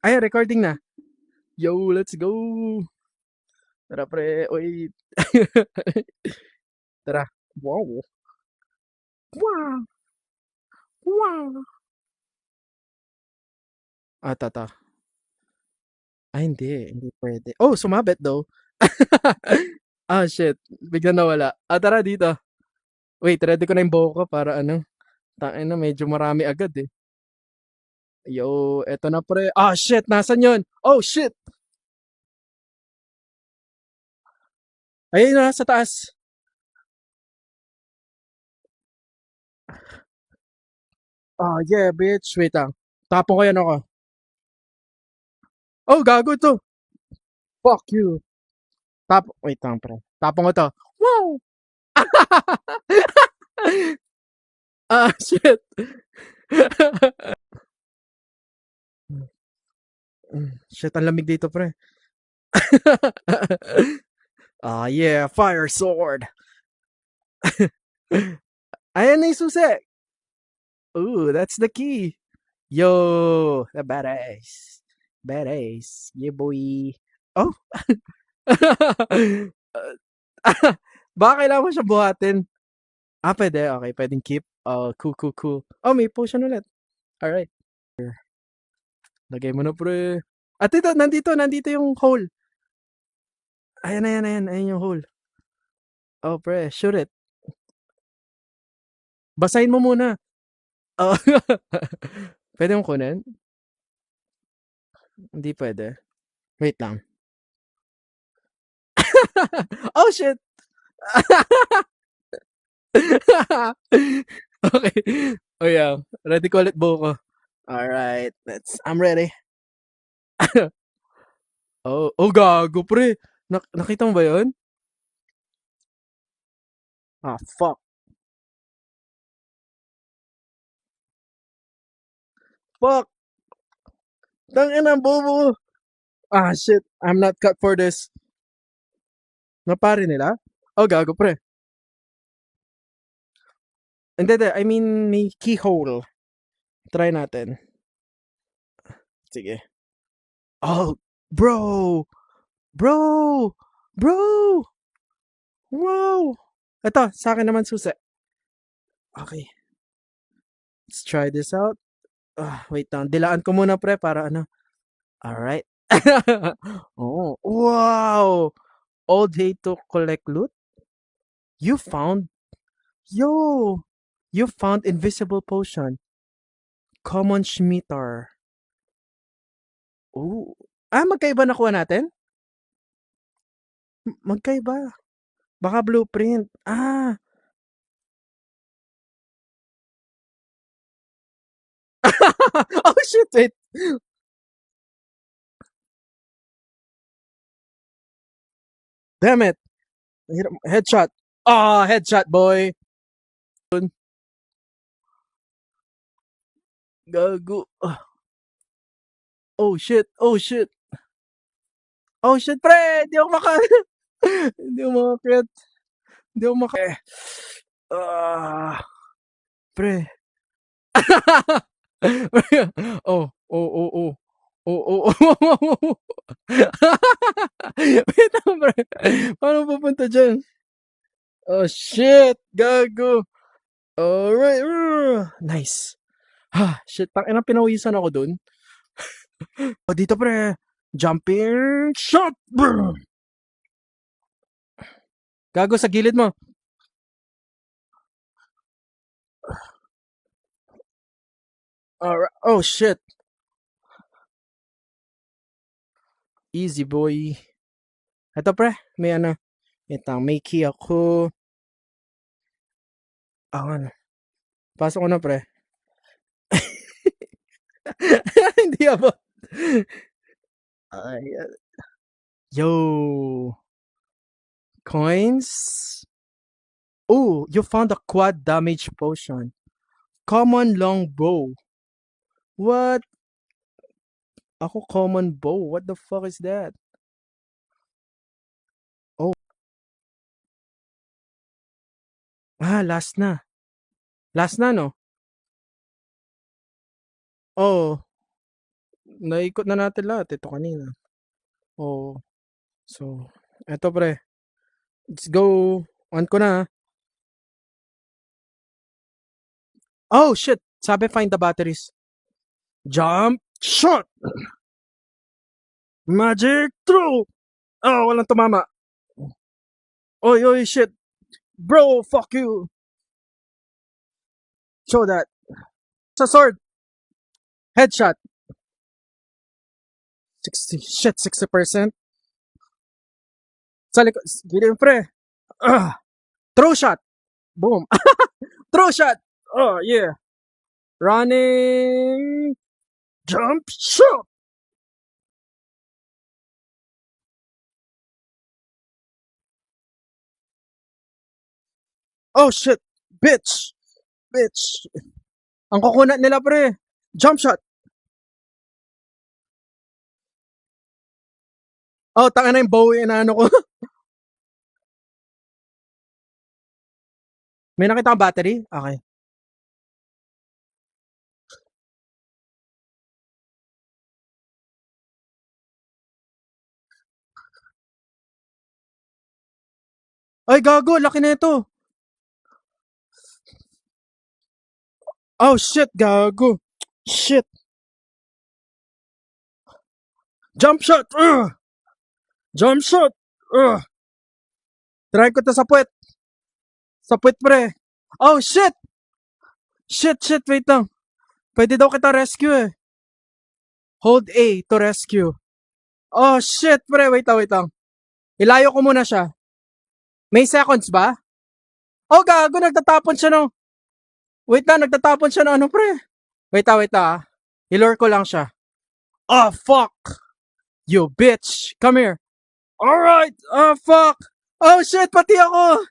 Ay, recording na. Yo, let's go. Tara, pre. Uy. Tara. Wow. Wow. Wow. Ah, tata. Ay, hindi. Hindi pwede. Oh, sumabit daw. Ah, shit. Bigla nawala. Ah, tara dito. Wait, ready ko na yung buhok ko para ano. Tangin na, medyo marami agad eh. Yo, eto na pre. Ah, shit. Nasaan yun? Oh, shit. Ayun na, sa taas. Ah, yeah, bitch. Wait lang. Tapong ko yan ako. Oh, gago to. Fuck you. Wait lang, pre. Tapong ko to. Wow! Ah, shit. Shit, ang lamig dito, pre. Ah, yeah, fire sword. Ayan na yung susi. Ooh, that's the key. Yo, the badass. Badass. Yeah, boy. Oh. Baka kailangan mo siya buhatin. Ah, pwede. Okay, pwedeng keep. Oh, cool, cool, cool. Oh, may potion ulit. Alright. Lagay mo na, pre. At ito, nandito yung hole. Ayan, ayan, ayan. Ayan yung hole. Oh, pre, shoot it. Basahin mo muna. Oh. Pwede mong kunin? Hindi pwede. Wait lang. Oh, shit! Okay. Oh, yeah. Ready ko ulit buo ko. Alright. I'm ready. Oh, oh, gago, pre. Nakita mo ba yun? Ah, fuck. Fuck! Tangina, bobo! Ah, shit. I'm not cut for this. Napari nila? Oh, gago, pre. Hindi. I mean, may keyhole. Try natin. Sige. Oh, bro! Bro! Bro! Wow! Ito, sa akin naman susi. Okay, let's try this out. Ah, wait lang. Dilaan ko muna, pre, para ano. Alright. Oh, wow! Old hate to collect loot? You found? Yo! You found invisible potion. Common Schmitter. Oh. Ah, magkaiba nakuha natin? Magkaiba. Baka blueprint. Ah. Oh, shit, wait. Damn it. Headshot. Ah, headshot, boy. Gago. Ah. Oh, shit. Oh, shit. Oh, shit, pre. Di ako maka... Hindi ako makakit. Hindi ako maka... Ah, pre. Oh, oh, oh, oh. Oh, oh, oh. Wait lang, pre. Paano pupunta dyan? Oh, shit. Gago. Alright. Nice. Ah, shit. Tangina, pinawisan ako dun. Oh, dito, pre. Jumping shot. Brr. Gago sa gilid mo. Alright. Oh, shit. Easy, boy. Ito, pre. May ano. Ito, may key ako. Ah, ano. Pasok ko na, pre. Hindi abot. Ay, yo. Coins. Oh, you found a quad damage potion. Common long bow. What? Ako common bow. What the fuck is that? Oh. Ah, last na. Last na, no? Oh. naikot na natin lahat ito kanina. Oo. So, eto pre. Let's go. On ko na. Oh, shit. Sabi find the batteries. Jump shot. Magic throw. Oh, walang tumama. Oy, oy, shit. Bro, fuck you. Show that. Sa sword. Headshot. 60. Shit, 60%. Sa likod. Gilin, pre. Throw shot. Boom. Throw shot. Oh, yeah. Running. Jump shot. Oh, shit. Bitch. Bitch. Ang kukunat nila, pre. Jump shot. Oh, tanga na yung bow na ano ko. May nakita kang battery? Okay. Ay, gago. Laki na ito. Oh, shit. Gago. Shit. Jump shot. Jump shot. Try ko to sa puwet. Sa puwet, pre. Oh, shit. Shit, shit. Wait lang. Pwede daw kita rescue eh. Hold A to rescue. Oh, shit, pre. Wait lang, wait lang. Ilayo ko muna siya. May seconds ba? Oh, gago. Nagtatapon siya ng... Wait lang, nagtatapon siya ng ano, pre. Wait lang. I-lure ko lang siya. Oh, fuck. You bitch. Come here. Alright. Oh, fuck. Oh, shit. Pati ako.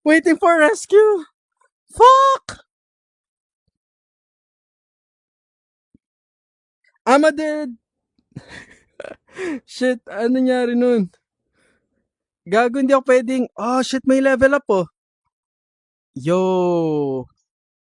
Waiting for rescue. Fuck. I'm a dead. Shit. Ano nangyari nun? Gago, hindi ako pwedeng... Oh, shit. May level up, oh. Yo.